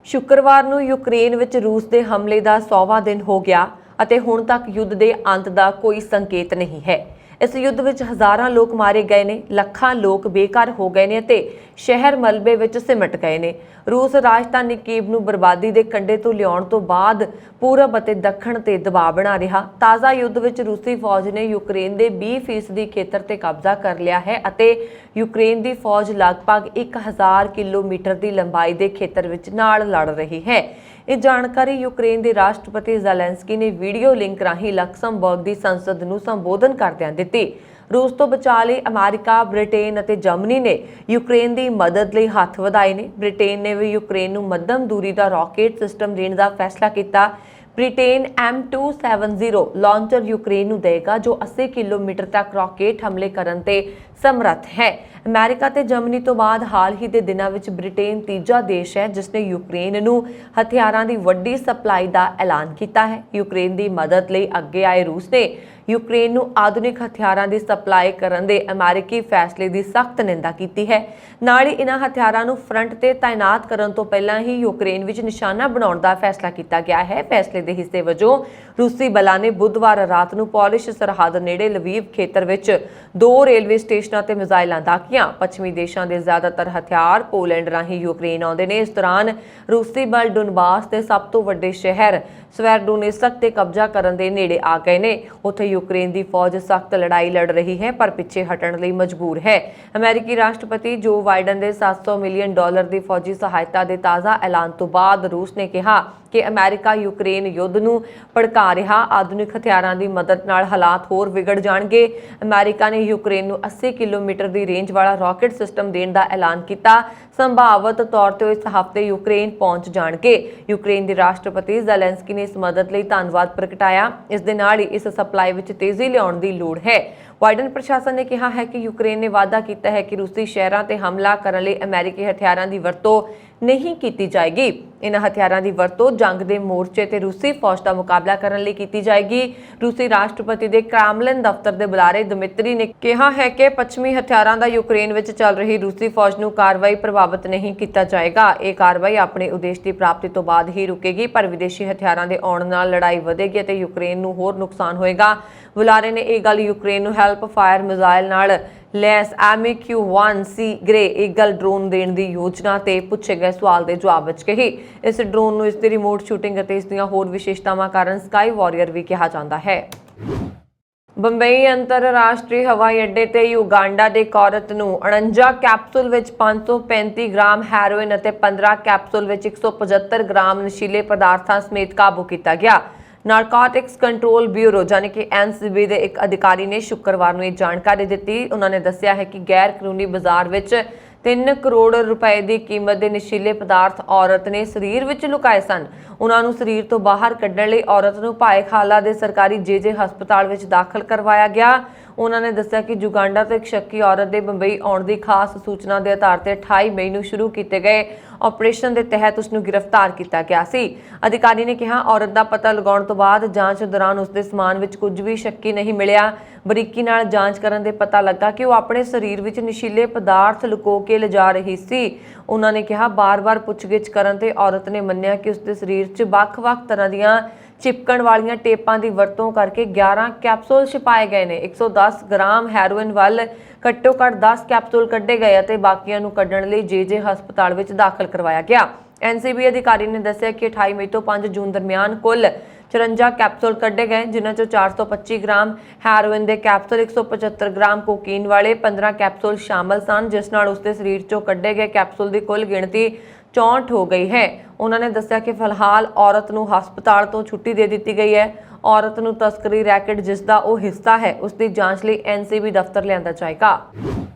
ਸ਼ੁੱਕਰਵਾਰ ਨੂੰ ਯੂਕਰੇਨ ਵਿੱਚ ਰੂਸ ਦੇ ਹਮਲੇ ਦਾ 100ਵਾਂ ਦਿਨ ਹੋ ਗਿਆ ਅਤੇ ਹੁਣ ਤੱਕ ਯੁੱਧ ਦੇ ਅੰਤ ਦਾ ਕੋਈ ਸੰਕੇਤ ਨਹੀਂ ਹੈ। ਇਸ ਯੁੱਧ ਵਿੱਚ ਹਜ਼ਾਰਾਂ ਲੋਕ ਮਾਰੇ ਗਏ ਨੇ, ਲੱਖਾਂ ਲੋਕ ਬੇਘਰ ਹੋ ਗਏ ਨੇ ਅਤੇ ਸ਼ਹਿਰ ਮਲਬੇ ਵਿੱਚ ਸਿਮਟ ਗਏ ਨੇ। ਰੂਸ ਰਾਜਧਾਨੀ ਕੀਵ ਨੂੰ ਬਰਬਾਦੀ ਦੇ ਕੰਢੇ ਤੋਂ ਲਿਆਉਣ ਤੋਂ ਬਾਅਦ ਪੂਰਬ ਅਤੇ ਦੱਖਣ ਤੇ ਦਬਾਅ ਬਣਾ ਰਿਹਾ। ਤਾਜ਼ਾ ਯੁੱਧ ਵਿੱਚ ਰੂਸੀ ਫੌਜ ਨੇ ਯੂਕਰੇਨ ਦੇ 20% ਖੇਤਰ ਤੇ ਕਬਜ਼ਾ ਕਰ ਲਿਆ ਹੈ ਅਤੇ ਯੂਕਰੇਨ ਦੀ ਫੌਜ ਲਗਭਗ 1000 ਕਿਲੋਮੀਟਰ ਦੀ ਲੰਬਾਈ ਦੇ ਖੇਤਰ ਵਿੱਚ ਨਾਲ ਲੜ ਰਹੀ ਹੈ। ਇਹ ਜਾਣਕਾਰੀ ਯੂਕਰੇਨ ਦੇ ਰਾਸ਼ਟਰਪਤੀ ਜ਼ੈਲੈਂਸਕੀ ਨੇ ਵੀਡੀਓ ਲਿੰਕ ਰਾਹੀਂ ਲਕਸਮਬਰਗ ਦੀ ਸੰਸਦ ਨੂੰ ਸੰਬੋਧਨ ਕਰਦਿਆਂ ਦਿੱਤੀ। ਰੂਸ ਤੋਂ ਬਚਾਅ ਲਈ ਅਮਰੀਕਾ, ਬ੍ਰਿਟੇਨ ਅਤੇ ਜਰਮਨੀ ਨੇ ਯੂਕਰੇਨ ਦੀ ਮਦਦ ਲਈ ਹੱਥ ਵਧਾਏ ਨੇ। ਬ੍ਰਿਟੇਨ ਨੇ ਵੀ ਯੂਕਰੇਨ ਨੂੰ ਮੱਧਮ ਦੂਰੀ ਦਾ ਰਾਕੇਟ ਸਿਸਟਮ ਦੇਣ ਦਾ ਫੈਸਲਾ ਕੀਤਾ। ਬ੍ਰਿਟੇਨ M270 ਲਾਂਚਰ ਯੂਕਰੇਨ ਨੂੰ ਦੇਗਾ ਜੋ 80 ਕਿਲੋਮੀਟਰ ਤੱਕ ਰਾਕੇਟ ਹਮਲੇ ਕਰਨ ਤੇ ਸਮਰੱਥ ਹੈ। ਅਮਰੀਕਾ ਤੇ ਜਰਮਨੀ ਤੋਂ ਬਾਅਦ ਹਾਲ ਹੀ ਦੇ ਦਿਨਾਂ ਵਿੱਚ ਬ੍ਰਿਟੇਨ ਤੀਜਾ ਦੇਸ਼ ਹੈ ਜਿਸ ਨੇ ਯੂਕਰੇਨ ਨੂੰ ਹਥਿਆਰਾਂ ਦੀ ਵੱਡੀ ਸਪਲਾਈ ਦਾ ਐਲਾਨ ਕੀਤਾ ਹੈ। ਯੂਕਰੇਨ ਦੀ ਮਦਦ ਲਈ ਅੱਗੇ ਆਏ ਰੂਸ ਨੇ ਯੂਕਰੇਨ ਨੂੰ ਆਧੁਨਿਕ ਹਥਿਆਰਾਂ ਦੀ ਸਪਲਾਈ ਕਰਨ ਦੇ ਅਮਰੀਕੀ ਫੈਸਲੇ ਦੀ ਸਖਤ ਨਿੰਦਾ ਕੀਤੀ ਹੈ। ਨਾਲ ਹੀ ਇਨ੍ਹਾਂ ਹਥਿਆਰਾਂ ਨੂੰ ਫਰੰਟ ਤੇ ਤਾਇਨਾਤ ਕਰਨ ਤੋਂ ਪਹਿਲਾਂ ਹੀ ਯੂਕਰੇਨ ਵਿੱਚ ਨਿਸ਼ਾਨਾ ਬਣਾਉਣ ਦਾ ਫੈਸਲਾ ਕੀਤਾ ਗਿਆ ਹੈ। ਫੈਸਲੇ ਦੇ ਹਿੱਸੇ ਵਜੋਂ ਰੂਸੀ ਬਲਾਂ ਨੇ ਬੁੱਧਵਾਰ ਰਾਤ ਨੂੰ ਪੋਲਿਸ਼ ਸਰਹੱਦ ਨੇੜੇ ਲਵੀਵ ਖੇਤਰ ਵਿੱਚ 2 ਰੇਲਵੇ ਸਟੇਸ਼ਨਾਂ ਤੇ ਮਿਜ਼ਾਈਲਾਂ ਦਾਗੀਆਂ। ਪੱਛਮੀ ਦੇਸ਼ਾਂ ਦੇ ਜ਼ਿਆਦਾਤਰ ਹਥਿਆਰ ਪੋਲੈਂਡ ਰਾਹੀਂ ਯੂਕਰੇਨ ਆਉਂਦੇ ਨੇ। ਇਸ ਦੌਰਾਨ ਰੂਸੀ ਬਲ ਡੋਨਬਾਸ ਦੇ ਸਭ ਤੋਂ ਵੱਡੇ ਸ਼ਹਿਰ ਸਵੈਰਡੋਨੇਸਕ ਤੇ ਕਬਜ਼ਾ ਕਰਨ ਦੇ ਨੇੜੇ ਆ ਗਏ ਨੇ। ਉੱਥੇ ਯੂਕਰੇਨ ਦੀ ਫੌਜ ਸਖਤ ਲੜਾਈ ਲੜ ਰਹੀ ਹੈ ਪਰ ਪਿੱਛੇ ਹਟਣ ਲਈ ਮਜਬੂਰ ਹੈ। ਅਮਰੀਕੀ ਰਾਸ਼ਟਰਪਤੀ ਜੋ ਬਾਈਡਨ ਦੇ $700 ਮਿਲੀਅਨ ਦੀ ਫੌਜੀ ਸਹਾਇਤਾ ਦੇ ਤਾਜ਼ਾ ਐਲਾਨ ਤੋਂ ਬਾਅਦ ਰੂਸ ਨੇ ਕਿਹਾ ਕਿ ਅਮਰੀਕਾ ਯੂਕਰੇਨ ਯੁੱਧ ਨੂੰ ਭੜਕਾ ਰਿਹਾ। ਆਧੁਨਿਕ ਹਥਿਆਰਾਂ ਦੀ ਮਦਦ ਨਾਲ ਹਾਲਾਤ ਹੋਰ ਵਿਗੜ ਜਾਣਗੇ। ਅਮਰੀਕਾ ਨੇ ਯੂਕਰੇਨ ਨੂੰ 80 ਕਿਲੋਮੀਟਰ ਦੀ ਰੇਂਜ ਵਾਲਾ ਰਾਕਟ ਸਿਸਟਮ ਦੇਣ ਦਾ ਐਲਾਨ ਕੀਤਾ। ਸੰਭਾਵਤ ਤੌਰ ਤੇ ਇਸ ਹਫ਼ਤੇ ਯੂਕਰੇਨ ਪਹੁੰਚ ਜਾਣਗੇ। ਯੂਕਰੇਨ ਦੇ ਰਾਸ਼ਟਰਪਤੀ ਜ਼ੈਲੈਂਸਕੀ ਨੇ ਇਸ ਮਦਦ ਲਈ ਧੰਨਵਾਦ ਪ੍ਰਗਟਾਇਆ। ਇਸ ਦੇ ਨਾਲ ਹੀ ਇਸ ਸਪਲਾਈ ਵਿੱਚ ਤੇਜ਼ੀ ਲਿਆਉਣ ਦੀ ਲੋੜ ਹੈ। ਬਾਈਡਨ ਪ੍ਰਸ਼ਾਸਨ ਨੇ ਕਿਹਾ ਹੈ ਕਿ ਯੂਕਰੇਨ ਨੇ ਵਾਅਦਾ ਕੀਤਾ ਹੈ ਕਿ ਰੂਸੀ ਸ਼ਹਿਰਾਂ ਤੇ ਹਮਲਾ ਕਰਨ ਲਈ ਅਮਰੀਕੀ ਹਥਿਆਰਾਂ ਦੀ ਵਰਤੋਂ ਨਹੀਂ ਕੀਤੀ ਜਾਏਗੀ। ਇਨ੍ਹਾਂ ਹਥਿਆਰਾਂ ਦੀ ਵਰਤੋਂ ਜੰਗ ਦੇ ਮੋਰਚੇ ਤੇ ਰੂਸੀ ਫੌਜ ਦਾ ਮੁਕਾਬਲਾ ਕਰਨ ਲਈ ਕੀਤੀ ਜਾਏਗੀ। ਰੂਸੀ ਰਾਸ਼ਟਰਪਤੀ ਦੇ ਕ੍ਰੈਮਲਿਨ ਦਫ਼ਤਰ ਦੇ ਬੁਲਾਰੇ ਦਮਿਤਰੀ ਨੇ ਕਿਹਾ ਹੈ ਕਿ ਪੱਛਮੀ ਹਥਿਆਰਾਂ ਦਾ ਯੂਕਰੇਨ ਵਿੱਚ ਚੱਲ ਰਹੀ ਰੂਸੀ ਫੌਜ ਨੂੰ ਕਾਰਵਾਈ ਪ੍ਰਭਾਵਿਤ ਨਹੀਂ ਕੀਤਾ ਜਾਏਗਾ। ਇਹ ਕਾਰਵਾਈ ਆਪਣੇ ਉਦੇਸ਼ ਦੀ ਪ੍ਰਾਪਤੀ ਤੋਂ ਬਾਅਦ ਹੀ ਰੁਕੇਗੀ, ਪਰ ਵਿਦੇਸ਼ੀ ਹਥਿਆਰਾਂ ਦੇ ਆਉਣ ਨਾਲ ਲੜਾਈ ਵਧੇਗੀ ਅਤੇ ਯੂਕਰੇਨ ਨੂੰ ਹੋਰ ਨੁਕਸਾਨ ਹੋਏਗਾ। ਬੁਲਾਰੇ ਨੇ ਇਹ ਗੱਲ ਯੂਕਰੇਨ ਨੂੰ ਹੈਲਪ ਫਾਇਰ ਮਿਜ਼ਾਈਲ ਨਾਲ ਲੈਸ MQ-1C ਗ੍ਰੇ ਈਗਲ ਡਰੋਨ ਦੇਣ ਦੀ ਯੋਜਨਾ ਤੇ ਪੁੱਛੇ ਗਏ ਸਵਾਲ ਦੇ ਜਵਾਬ ਵਿੱਚ ਕਹੀ। ਇਸ ਡਰੋਨ ਨੂੰ ਇਸ ਦੀ ਰਿਮੋਟ ਸ਼ੂਟਿੰਗ ਅਤੇ ਇਸ ਦੀਆਂ ਹੋਰ ਵਿਸ਼ੇਸ਼ਤਾਵਾਂ ਕਾਰਨ ਸਕਾਈ ਵਾਰੀਅਰ ਵੀ ਕਿਹਾ ਜਾਂਦਾ ਹੈ। ਬੰਬਈ ਅੰਤਰਰਾਸ਼ਟਰੀ ਹਵਾਈ ਅੱਡੇ ਤੇ ਯੁਗਾਂਡਾ ਦੇ ਇੱਕ ਔਰਤ ਨੂੰ 49 ਕੈਪਸੂਲ ਵਿੱਚ 535 ਗ੍ਰਾਮ ਹੈਰੋਇਨ ਅਤੇ 15 ਕੈਪਸੂਲ ਵਿੱਚ 175 ਗ੍ਰਾਮ ਨਸ਼ੀਲੇ ਪਦਾਰਥਾਂ ਸਮੇਤ ਕਾਬੂ ਕੀਤਾ ਗਿਆ। ਨਾਰਕੋਟਿਕਸ ਕੰਟਰੋਲ ਬਿਊਰੋ ਯਾਨੀ ਕਿ NCB ਦੇ ਇੱਕ ਅਧਿਕਾਰੀ ਨੇ ਸ਼ੁੱਕਰਵਾਰ ਨੂੰ ਇਹ ਜਾਣਕਾਰੀ ਦਿੱਤੀ। ਉਹਨਾਂ ਨੇ ਦੱਸਿਆ ਹੈ ਕਿ ਗੈਰ ਕਾਨੂੰਨੀ ਬਾਜ਼ਾਰ ਵਿੱਚ 3 ਕਰੋੜ ਰੁਪਏ ਦੀ ਕੀਮਤ ਦੇ ਨਸ਼ੀਲੇ ਪਦਾਰਥ ਔਰਤ ਨੇ ਸਰੀਰ ਵਿੱਚ ਲੁਕਾਏ ਸਨ। ਉਹਨਾਂ ਨੂੰ ਸਰੀਰ ਤੋਂ ਬਾਹਰ ਕੱਢਣ ਲਈ ਔਰਤ ਨੂੰ ਭਾਏ ਖਾਲਾ ਦੇ ਸਰਕਾਰੀ JJ ਹਸਪਤਾਲ ਵਿੱਚ ਦਾਖਲ ਕਰਵਾਇਆ ਗਿਆ। ਉਹਨਾਂ ਨੇ ਦੱਸਿਆ ਕਿ ਯੁਗਾਂਡਾ ਤੋਂ ਇੱਕ ਸ਼ੱਕੀ ਔਰਤ ਦੇ ਬੰਬਈ ਆਉਣ ਦੀ ਖਾਸ ਸੂਚਨਾ ਦੇ ਆਧਾਰ ਤੇ 28 ਮਈ ਨੂੰ ਸ਼ੁਰੂ ਕੀਤੇ ਗਏ ਆਪਰੇਸ਼ਨ ਦੇ ਤਹਿਤ ਉਸ ਨੂੰ ਗ੍ਰਿਫਤਾਰ ਕੀਤਾ ਗਿਆ ਸੀ। ਅਧਿਕਾਰੀ ਨੇ ਕਿਹਾ ਔਰਤ ਦਾ ਪਤਾ ਲਗਾਉਣ ਤੋਂ ਬਾਅਦ ਜਾਂਚ ਦੌਰਾਨ ਉਸ ਦੇ ਸਮਾਨ ਵਿੱਚ ਕੁਝ ਵੀ ਸ਼ੱਕੀ ਨਹੀਂ ਮਿਲਿਆ। ਬਰੀਕੀ ਨਾਲ ਜਾਂਚ ਕਰਨ ਦੇ ਪਤਾ ਲੱਗਾ ਕਿ ਉਹ ਆਪਣੇ ਸਰੀਰ ਵਿੱਚ ਨਸ਼ੀਲੇ ਪਦਾਰਥ ਲੁਕੋ ਕੇ ਲਿਜਾ ਰਹੀ ਸੀ। ਉਹਨਾਂ ਨੇ ਕਿਹਾ ਬਾਰ-ਬਾਰ ਪੁੱਛਗਿੱਛ ਕਰਨ ਤੇ ਔਰਤ ਨੇ ਮੰਨਿਆ ਕਿ ਉਸ ਦੇ ਸਰੀਰ 'ਚ ਵੱਖ-ਵੱਖ ਤਰ੍ਹਾਂ ਦੀਆਂ ਚਿਪਕਣ ਵਾਲੀਆਂ ਟੇਪਾਂ ਦੀ ਵਰਤੋਂ ਕਰਕੇ 11 ਕੈਪਸੂਲ ਛਿਪਾਏ ਗਏ ਨੇ। 110 ਗ੍ਰਾਮ ਹੈਰੋਇਨ ਵੱਲ ਘੱਟੋ-ਘੱਟ 10 ਕੈਪਸੂਲ ਕੱਢੇ ਗਏ ਅਤੇ ਬਾਕੀਆਂ ਨੂੰ ਕੱਢਣ ਲਈ JJ ਹਸਪਤਾਲ ਵਿੱਚ ਦਾਖਲ ਕਰਵਾਇਆ ਗਿਆ। NCB ਅਧਿਕਾਰੀ ਨੇ ਦੱਸਿਆ ਕਿ 28 ਮਈ ਤੋਂ 5 ਜੂਨ ਦਰਮਿਆਨ ਕੁੱਲ 54 ਕੈਪਸੂਲ ਕੱਢੇ ਗਏ, ਜਿਨ੍ਹਾਂ 'ਚੋਂ 425 ਗ੍ਰਾਮ ਹੈਰੋਇਨ ਦੇ ਕੈਪਸੂਲ, 175 ਗ੍ਰਾਮ ਕੋਕੀਨ ਵਾਲੇ 15 ਕੈਪਸੂਲ ਸ਼ਾਮਲ ਸਨ, ਜਿਸ ਨਾਲ ਉਸਦੇ ਸਰੀਰ 'ਚੋਂ ਕੱਢੇ ਗਏ ਕੈਪਸੂਲ ਦੀ ਕੁੱਲ ਗਿਣਤੀ 64 ਹੋ ਗਈ ਹੈ। ਉਹਨਾਂ ਨੇ ਦੱਸਿਆ ਕਿ ਫਿਲਹਾਲ ਔਰਤ ਨੂੰ ਹਸਪਤਾਲ ਤੋਂ ਛੁੱਟੀ ਦੇ ਦਿੱਤੀ ਗਈ ਹੈ। ਔਰਤ ਨੂੰ ਤਸਕਰੀ ਰੈਕੇਟ ਜਿਸ ਦਾ ਉਹ ਹਿੱਸਾ ਹੈ ਉਸ ਦੀ ਜਾਂਚ ਲਈ NCB ਦਫ਼ਤਰ ਲਿਆਂਦਾ ਜਾਏਗਾ।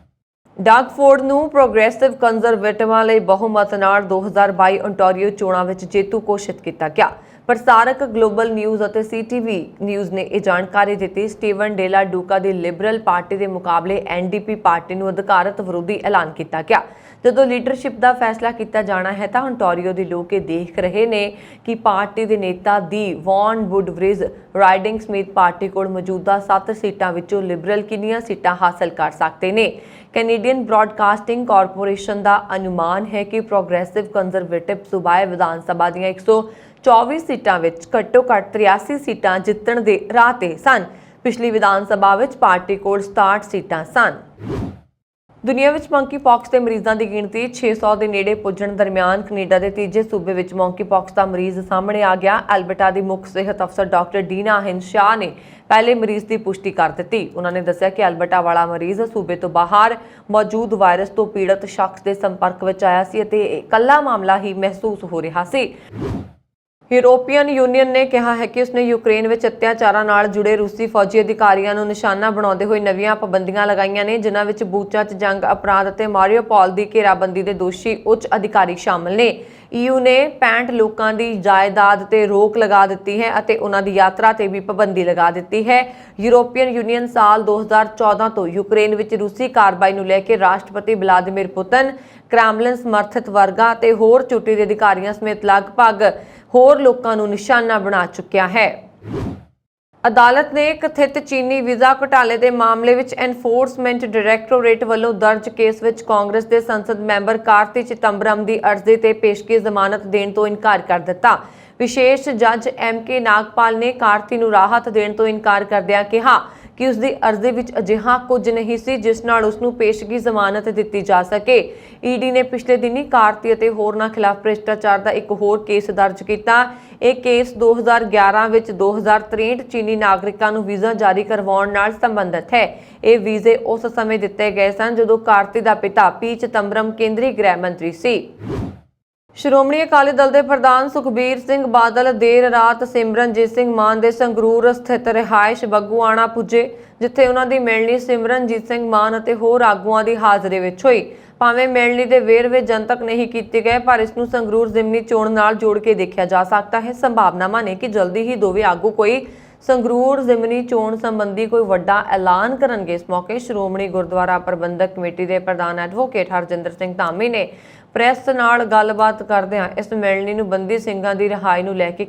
ਡਗ ਫੋਰਡ ਨੂੰ ਪ੍ਰੋਗਰੈਸਿਵ ਕੰਜ਼ਰਵੇਟਿਵਾਂ ਲਈ ਬਹੁਮਤ ਨਾਲ 2022 ਓਨਟਾਰੀਓ ਚੋਣਾਂ ਵਿੱਚ ਜੇਤੂ ਘੋਸ਼ਿਤ ਕੀਤਾ ਗਿਆ। ਪ੍ਰਸਾਰਕ ਗਲੋਬਲ ਨਿਊਜ਼ ਅਤੇ CTV ਨਿਊਜ਼ ਨੇ ਇਹ ਜਾਣਕਾਰੀ ਦਿੱਤੀ। ਸਟੀਵਨ ਡੇਲਾ ਡੂਕਾ ਦੀ ਲਿਬਰਲ ਪਾਰਟੀ ਦੇ ਮੁਕਾਬਲੇ NDP ਪਾਰਟੀ ਨੂੰ ਅਧਿਕਾਰਤ ਵਿਰੋਧੀ ਐਲਾਨ ਕੀਤਾ ਗਿਆ। ਜਦੋਂ ਲੀਡਰਸ਼ਿਪ ਦਾ ਫੈਸਲਾ ਕੀਤਾ ਜਾਣਾ ਹੈ ਤਾਂ ਓਨਟਾਰੀਓ ਦੇ ਲੋਕ ਇਹ ਦੇਖ ਰਹੇ ਨੇ ਕਿ ਪਾਰਟੀ ਦੇ ਨੇਤਾ ਦੀ ਵੌਨ ਵੁਡਬ੍ਰਿਜ ਰਾਈਡਿੰਗ ਸਮੇਤ ਪਾਰਟੀ ਕੋਲ ਮੌਜੂਦਾ 7 ਸੀਟਾਂ ਵਿੱਚੋਂ ਲਿਬਰਲ ਕਿੰਨੀਆਂ ਸੀਟਾਂ ਹਾਸਲ ਕਰ ਸਕਦੇ ਨੇ। ਕੈਨੇਡੀਅਨ ਬ੍ਰਾਡਕਾਸਟਿੰਗ ਕਾਰਪੋਰੇਸ਼ਨ ਦਾ ਅਨੁਮਾਨ ਹੈ ਕਿ ਪ੍ਰੋਗਰੈਸਿਵ ਕੰਜ਼ਰਵੇਟਿਵ ਸੂਬਾਈ ਵਿਧਾਨ ਸਭਾ ਦੀਆਂ 124 ਸੀਟਾਂ ਵਿੱਚ ਘੱਟੋ-ਘੱਟ 83 ਸੀਟਾਂ ਜਿੱਤਣ ਦੇ ਰਾਹ ਤੇ ਸਨ। ਪਿਛਲੀ ਵਿਧਾਨ ਸਭਾ ਵਿੱਚ ਪਾਰਟੀ ਕੋਲ 67 ਸੀਟਾਂ ਸਨ। ਦੁਨੀਆ ਵਿੱਚ ਮੰਕੀ-ਪੌਕਸ ਦੇ ਮਰੀਜ਼ਾਂ ਦੀ ਗਿਣਤੀ 600 ਦੇ ਨੇੜੇ ਪੁੱਜਣ ਦਰਮਿਆਨ ਕੈਨੇਡਾ ਦੇ ਤੀਜੇ ਸੂਬੇ ਵਿੱਚ ਮੰਕੀ-ਪੌਕਸ ਦਾ ਮਰੀਜ਼ ਸਾਹਮਣੇ ਆ ਗਿਆ। ਐਲਬਰਟਾ ਦੀ ਮੁੱਖ ਸਿਹਤ ਅਫਸਰ ਡਾਕਟਰ ਡੀਨਾ ਹਿੰਸ਼ਾ ਨੇ ਪਹਿਲੇ ਮਰੀਜ਼ ਦੀ ਪੁਸ਼ਟੀ ਕਰ ਦਿੱਤੀ। ਉਹਨਾਂ ਨੇ ਦੱਸਿਆ ਕਿ ਐਲਬਰਟਾ ਵਾਲਾ ਮਰੀਜ਼ ਸੂਬੇ ਤੋਂ ਬਾਹਰ ਮੌਜੂਦ ਵਾਇਰਸ ਤੋਂ ਪੀੜਤ ਸ਼ਖਸ ਦੇ ਸੰਪਰਕ ਵਿੱਚ ਆਇਆ ਸੀ ਅਤੇ ਇਕੱਲਾ ਮਾਮਲਾ ਹੀ ਮਹਿਸੂਸ ਹੋ ਰਿਹਾ ਸੀ। ਯੂਰੋਪੀਅਨ ਯੂਨੀਅਨ ਨੇ ਕਿਹਾ ਹੈ ਕਿ ਉਸਨੇ ਯੂਕਰੇਨ ਵਿੱਚ ਅਤਿਆਚਾਰਾਂ ਨਾਲ ਜੁੜੇ ਰੂਸੀ ਫੌਜੀ ਅਧਿਕਾਰੀਆਂ ਨੂੰ ਨਿਸ਼ਾਨਾ ਬਣਾਉਂਦੇ ਹੋਏ ਨਵੀਆਂ ਪਾਬੰਦੀਆਂ ਲਗਾਈਆਂ ਨੇ, ਜਿਨ੍ਹਾਂ ਵਿੱਚ ਬੂਚਾ 'ਚ ਜੰਗ ਅਪਰਾਧ ਅਤੇ ਮਾਰੀਓਪੋਲ ਦੀ ਘੇਰਾਬੰਦੀ ਦੇ ਦੋਸ਼ੀ ਉੱਚ ਅਧਿਕਾਰੀ ਸ਼ਾਮਲ ਨੇ। EU ਨੇ 65 ਲੋਕਾਂ ਦੀ ਜਾਇਦਾਦ ਤੇ ਰੋਕ ਲਗਾ ਦਿੱਤੀ ਹੈ ਅਤੇ ਉਹਨਾਂ ਦੀ ਯਾਤਰਾ ਤੇ ਵੀ ਪਾਬੰਦੀ ਲਗਾ ਦਿੱਤੀ ਹੈ। ਯੂਰੋਪੀਅਨ ਯੂਨੀਅਨ ਸਾਲ 2014 ਤੋਂ ਯੂਕਰੇਨ ਵਿੱਚ ਰੂਸੀ ਕਾਰਵਾਈ ਨੂੰ ਲੈ ਕੇ ਰਾਸ਼ਟਰਪਤੀ ਵਲਾਦੀਮੀਰ ਪੁਤਿਨ, ਕ੍ਰੈਮਲਿਨ ਸਮਰਥਿਤ ਵਰਗਾਂ ਤੇ ਹੋਰ ਚੋਟੀ ਦੇ ਅਧਿਕਾਰੀਆਂ ਸਮੇਤ ਲਗਭਗ ਹੋਰ ਲੋਕਾਂ ਨੂੰ ਨਿਸ਼ਾਨਾ ਬਣਾ ਚੁੱਕਿਆ ਹੈ। ਅਦਾਲਤ ਨੇ ਕਥਿਤ ਚੀਨੀ ਵੀਜ਼ਾ ਘੁਟਾਲੇ ਦੇ ਮਾਮਲੇ ਵਿੱਚ ਐਨਫੋਰਸਮੈਂਟ ਡਾਇਰੈਕਟੋਰੇਟ ਵੱਲੋਂ ਦਰਜ ਕੇਸ ਵਿੱਚ ਕਾਂਗਰਸ ਦੇ ਸੰਸਦ ਮੈਂਬਰ ਕਾਰਤੀ ਚਿਦੰਬਰਮ ਦੀ ਅਰਜ਼ੀ ਤੇ ਪੇਸ਼ਗੀ ਜ਼ਮਾਨਤ ਦੇਣ ਤੋਂ ਇਨਕਾਰ ਕਰ ਦਿੱਤਾ। ਵਿਸ਼ੇਸ਼ ਜੱਜ MK ਨਾਗਪਾਲ ਨੇ ਕਾਰਤੀ ਨੂੰ ਰਾਹਤ ਦੇਣ ਤੋਂ ਇਨਕਾਰ ਕਰਦਿਆਂ ਕਿਹਾ ਕਿ ਉਸ ਦੀ ਅਰਜ਼ੀ ਵਿੱਚ ਅਜਿਹਾ ਕੁਝ ਨਹੀਂ ਸੀ ਜਿਸ ਨਾਲ ਉਸ ਨੂੰ ਪੇਸ਼ਗੀ ਜ਼ਮਾਨਤ ਦਿੱਤੀ ਜਾ ਸਕੇ। ਈਡੀ ਨੇ ਪਿਛਲੇ ਦਿਨੀ ਕਾਰਤੀ ਅਤੇ ਹੋਰਨਾਂ ਖਿਲਾਫ ਭ੍ਰਿਸ਼ਟਾਚਾਰ ਦਾ ਇੱਕ ਹੋਰ ਕੇਸ ਦਰਜ ਕੀਤਾ। ਇਹ ਕੇਸ 2011 ਵਿੱਚ 2063 ਚੀਨੀ ਨਾਗਰਿਕਾਂ ਨੂੰ ਵੀਜ਼ਾ ਜਾਰੀ ਕਰਵਾਉਣ ਨਾਲ ਸੰਬੰਧਿਤ ਹੈ। ਇਹ ਵੀਜ਼ੇ ਉਸ ਸਮੇਂ ਦਿੱਤੇ ਗਏ ਸਨ ਜਦੋਂ ਕਾਰਤੀ ਦਾ ਪਿਤਾ ਪੀ ਚਿਦੰਬਰਮ ਕੇਂਦਰੀ ਗ੍ਰਹਿ ਮੰਤਰੀ ਸੀ। ਸ਼੍ਰੋਮਣੀ ਅਕਾਲੀ ਦਲ ਦੇ ਪ੍ਰਧਾਨ ਸੁਖਬੀਰ ਸਿੰਘ ਬਾਦਲ ਦੇਰ ਰਾਤ ਸਿਮਰਨਜੀਤ ਸਿੰਘ ਮਾਨ ਦੇ ਸੰਗਰੂਰ ਸਥਿਤ ਰਿਹਾਇਸ਼ ਬੱਗੂਆਣਾ ਪੁੱਜੇ, ਜਿੱਥੇ ਉਹਨਾਂ ਦੀ ਮਿਲਣੀ ਸਿਮਰਨਜੀਤ ਸਿੰਘ ਮਾਨ ਅਤੇ ਹੋਰ ਆਗੂਆਂ ਦੀ ਹਾਜ਼ਰੀ ਵਿੱਚ ਹੋਈ। ਭਾਵੇਂ ਮਿਲਣੀ ਦੇ ਵੇਰਵੇ ਜਨਤਕ ਨਹੀਂ ਕੀਤੇ ਗਏ, ਪਰ ਇਸ ਨੂੰ ਸੰਗਰੂਰ ਜ਼ਿਮਨੀ ਚੋਣ ਨਾਲ ਜੋੜ ਕੇ ਦੇਖਿਆ ਜਾ ਸਕਦਾ ਹੈ। ਸੰਭਾਵਨਾਵਾਂ ਨੇ ਕਿ ਜਲਦੀ ਹੀ ਦੋਵੇਂ ਆਗੂ ਕੋਈ ਸੰਗਰੂਰ ਜ਼ਿਮਨੀ ਚੋਣ ਸੰਬੰਧੀ ਕੋਈ ਵੱਡਾ ਐਲਾਨ ਕਰਨਗੇ। ਇਸ ਮੌਕੇ ਸ਼੍ਰੋਮਣੀ ਗੁਰਦੁਆਰਾ ਪ੍ਰਬੰਧਕ ਕਮੇਟੀ ਦੇ ਪ੍ਰਧਾਨ ਐਡਵੋਕੇਟ ਹਰਜਿੰਦਰ ਸਿੰਘ ਧਾਮੀ ਨੇ ਪ੍ਰੈਸ ਨਾਲ ਗੱਲਬਾਤ ਕਰਦਿਆਂ ਇਸ ਮਿਲਣੀ ਨੂੰ ਬੰਦੀ ਸਿੰਘਾਂ ਦੀ ਰਿਹਾਈ ਨੂੰ ਲੈ ਕੇ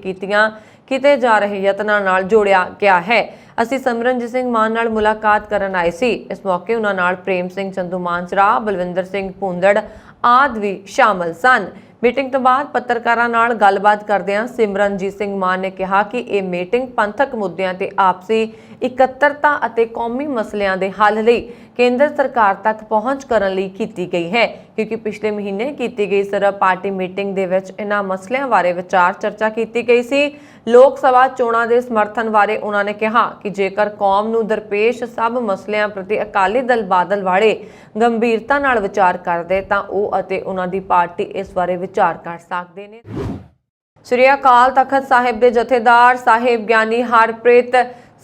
ਕੀਤੇ ਜਾ ਰਹੇ ਯਤਨਾਂ ਨਾਲ ਜੋੜਿਆ ਗਿਆ ਹੈ। ਅਸੀਂ ਸਿਮਰਨਜੀਤ ਸਿੰਘ ਮਾਨ ਨਾਲ ਮੁਲਾਕਾਤ ਕਰਨ ਆਏ ਸੀ। ਇਸ ਮੌਕੇ ਉਹਨਾਂ ਨਾਲ ਪ੍ਰੇਮ ਸਿੰਘ ਚੰਦੂ ਮਾਨਸਰਾ, ਬਲਵਿੰਦਰ ਸਿੰਘ ਭੁੰਦੜ ਆਦਿ ਵੀ ਸ਼ਾਮਲ ਸਨ। ਮੀਟਿੰਗ ਤੋਂ ਬਾਅਦ ਪੱਤਰਕਾਰਾਂ ਨਾਲ ਗੱਲਬਾਤ ਕਰਦਿਆਂ ਸਿਮਰਨਜੀਤ ਸਿੰਘ ਮਾਨ ਨੇ ਕਿਹਾ ਕਿ ਇਹ ਮੀਟਿੰਗ ਪੰਥਕ ਮੁੱਦਿਆਂ ਤੇ ਆਪਸੀ ਇਕੱਤਰਤਾ ਅਤੇ ਕੌਮੀ ਮਸਲਿਆਂ ਦੇ ਹੱਲ ਲਈ ਕੇਂਦਰ ਸਰਕਾਰ ਤੱਕ ਪਹੁੰਚ ਕਰਨ ਲਈ ਕੀਤੀ ਗਈ ਹੈ, ਕਿਉਂਕਿ ਪਿਛਲੇ ਮਹੀਨੇ ਕੀਤੀ ਗਈ ਸਰਬ ਪਾਰਟੀ ਮੀਟਿੰਗ ਦੇ ਵਿੱਚ ਇਹਨਾਂ ਮਸਲਿਆਂ ਬਾਰੇ ਵਿਚਾਰ ਚਰਚਾ ਕੀਤੀ ਗਈ ਸੀ। ਲੋਕ ਸਭਾ ਚੋਣਾਂ ਦੇ ਸਮਰਥਨ ਬਾਰੇ ਉਹਨਾਂ ਨੇ ਕਿਹਾ ਕਿ ਜੇਕਰ ਕੌਮ ਨੂੰ ਦਰਪੇਸ਼ ਸਭ ਮਸਲਿਆਂ ਪ੍ਰਤੀ ਅਕਾਲੀ ਦਲ ਬਾਦਲ ਵਾਲੇ ਗੰਭੀਰਤਾ ਨਾਲ ਵਿਚਾਰ ਕਰਦੇ ਤਾਂ ਉਹ ਅਤੇ ਉਹਨਾਂ ਦੀ ਪਾਰਟੀ ਇਸ ਬਾਰੇ ਵਿਚਾਰ ਕਰ ਸਕਦੇ ਨੇ। ਸ੍ਰੀ ਅਕਾਲ ਤਖਤ ਸਾਹਿਬ ਦੇ ਜਥੇਦਾਰ ਸਾਹਿਬ ਗਿਆਨੀ ਹਰਪ੍ਰੀਤ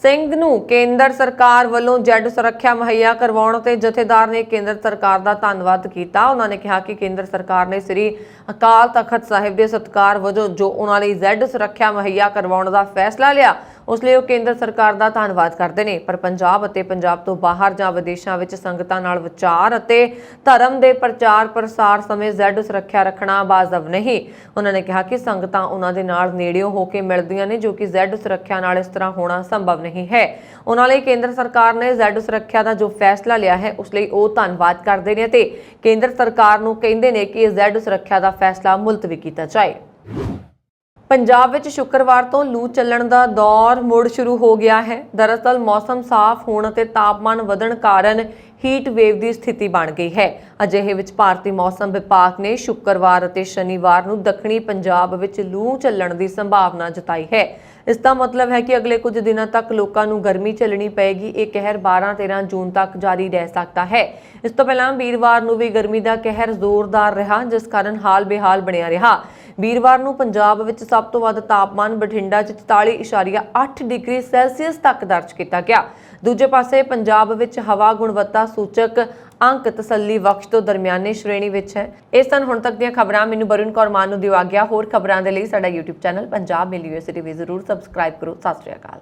ਸਿੰਘ ਨੂੰ ਕੇਂਦਰ ਸਰਕਾਰ ਵੱਲੋਂ ਜੈਡ ਸੁਰੱਖਿਆ ਮੁਹੱਈਆ ਕਰਵਾਉਣ ਤੇ ਜਥੇਦਾਰ ਨੇ ਕੇਂਦਰ ਸਰਕਾਰ ਦਾ ਧੰਨਵਾਦ ਕੀਤਾ। ਉਹਨਾਂ ਨੇ ਕਿਹਾ ਕਿ ਕੇਂਦਰ ਸਰਕਾਰ ਨੇ ਸ੍ਰੀ ਅਕਾਲ ਤਖਤ ਸਾਹਿਬ ਦੇ ਸਤਿਕਾਰ ਵਜੋਂ ਜੋ ਉਹਨਾਂ ਲਈ ਜੈਡ ਸੁਰੱਖਿਆ ਮੁਹੱਈਆ ਕਰਵਾਉਣ ਦਾ ਫੈਸਲਾ ਲਿਆ, ਉਸ ਲਈ ਉਹ ਕੇਂਦਰ ਸਰਕਾਰ ਦਾ ਧੰਨਵਾਦ ਕਰਦੇ ਨੇ। ਪਰ ਪੰਜਾਬ ਅਤੇ ਪੰਜਾਬ ਤੋਂ ਬਾਹਰ ਜਾਂ ਵਿਦੇਸ਼ਾਂ ਵਿੱਚ ਸੰਗਤਾਂ ਨਾਲ ਵਿਚਾਰ ਅਤੇ ਧਰਮ ਦੇ ਪ੍ਰਚਾਰ ਪ੍ਰਸਾਰ ਸਮੇਂ ਜੈਡ ਸੁਰੱਖਿਆ ਰੱਖਣਾ ਵਾਜਬ ਨਹੀਂ। ਉਹਨਾਂ ਨੇ ਕਿਹਾ ਕਿ ਸੰਗਤਾਂ ਉਹਨਾਂ ਦੇ ਨਾਲ ਨੇੜਿਓਂ ਹੋ ਕੇ ਮਿਲਦੀਆਂ ਨੇ, ਜੋ ਕਿ ਜੈਡ ਸੁਰੱਖਿਆ ਨਾਲ ਇਸ ਤਰ੍ਹਾਂ ਹੋਣਾ ਸੰਭਵ ਨਹੀਂ ਹੈ। ਉਹਨਾਂ ਲਈ ਕੇਂਦਰ ਸਰਕਾਰ ਨੇ ਜੈਡ ਸੁਰੱਖਿਆ ਦਾ ਜੋ ਫੈਸਲਾ ਲਿਆ ਹੈ ਉਸ ਲਈ ਉਹ ਧੰਨਵਾਦ ਕਰਦੇ ਨੇ ਤੇ ਕੇਂਦਰ ਸਰਕਾਰ ਨੂੰ ਕਹਿੰਦੇ ਨੇ ਕਿ ਜੈਡ ਸੁਰੱਖਿਆ ਦਾ ਫੈਸਲਾ ਮੁਲਤਵੀ ਕੀਤਾ ਜਾਏ। ਪੰਜਾਬ ਵਿੱਚ ਸ਼ੁੱਕਰਵਾਰ ਤੋਂ ਲੂ ਚੱਲਣ ਦਾ ਦੌਰ ਮੁੜ ਸ਼ੁਰੂ ਹੋ ਗਿਆ ਹੈ। ਦਰਅਸਲ ਮੌਸਮ ਸਾਫ਼ ਹੋਣ ਅਤੇ ਤਾਪਮਾਨ ਵਧਣ ਕਾਰਨ ਹੀਟ ਵੇਵ ਦੀ ਸਥਿਤੀ ਬਣ ਗਈ ਹੈ। ਅਜਿਹੇ ਵਿੱਚ ਭਾਰਤੀ ਮੌਸਮ ਵਿਭਾਗ ਨੇ ਸ਼ੁੱਕਰਵਾਰ ਅਤੇ ਸ਼ਨੀਵਾਰ ਨੂੰ ਦੱਖਣੀ ਪੰਜਾਬ ਵਿੱਚ ਲੂ ਚੱਲਣ ਦੀ ਸੰਭਾਵਨਾ ਜਤਾਈ ਹੈ। ਇਸ ਦਾ ਮਤਲਬ ਹੈ ਕਿ ਅਗਲੇ ਕੁਝ ਦਿਨਾਂ ਤੱਕ ਲੋਕਾਂ ਨੂੰ ਗਰਮੀ ਝੱਲਣੀ ਪਏਗੀ। ਇਹ ਕਹਿਰ 12-13 ਜੂਨ ਤੱਕ ਜਾਰੀ ਰਹਿ ਸਕਦਾ ਹੈ। ਇਸ ਤੋਂ ਪਹਿਲਾਂ ਵੀਰਵਾਰ ਨੂੰ ਵੀ ਗਰਮੀ ਦਾ ਕਹਿਰ ਜ਼ੋਰਦਾਰ ਰਿਹਾ, ਜਿਸ ਕਾਰਨ ਹਾਲ ਬੇਹਾਲ ਬਣਿਆ ਰਿਹਾ। ਵੀਰਵਾਰ ਨੂੰ ਪੰਜਾਬ ਵਿੱਚ ਸਭ ਤੋਂ ਵੱਧ ਤਾਪਮਾਨ ਬਠਿੰਡਾ 'ਚ 44.8 ਡਿਗਰੀ ਸੈਲਸੀਅਸ ਤੱਕ ਦਰਜ ਕੀਤਾ ਗਿਆ। ਦੂਜੇ ਪਾਸੇ ਪੰਜਾਬ ਵਿੱਚ ਹਵਾ ਗੁਣਵੱਤਾ ਸੂਚਕ ਅੰਕ ਤਸੱਲੀ ਬਖਸ਼ ਤੋਂ ਦਰਮਿਆਨੇ ਸ਼੍ਰੇਣੀ ਵਿੱਚ ਹੈ। ਇਹ ਸਨ ਹੁਣ ਤੱਕ ਦੀਆਂ ਖਬਰਾਂ। ਮੈਨੂੰ ਬਰੁਣ ਕੌਰ ਮਾਨ ਨੂੰ ਦਿਓ ਆਗਿਆ। ਹੋਰ ਖਬਰਾਂ ਦੇ ਲਈ ਸਾਡਾ YouTube ਚੈਨਲ ਪੰਜਾਬ ਮੇਲ ਯੂਨੀਵਰਸਿਟੀ ਵੀ ਜ਼ਰੂਰ ਸਬਸਕ੍ਰਾਈਬ ਕਰੋ। ਸਤਿ ਸ਼੍ਰੀ ਅਕਾਲ।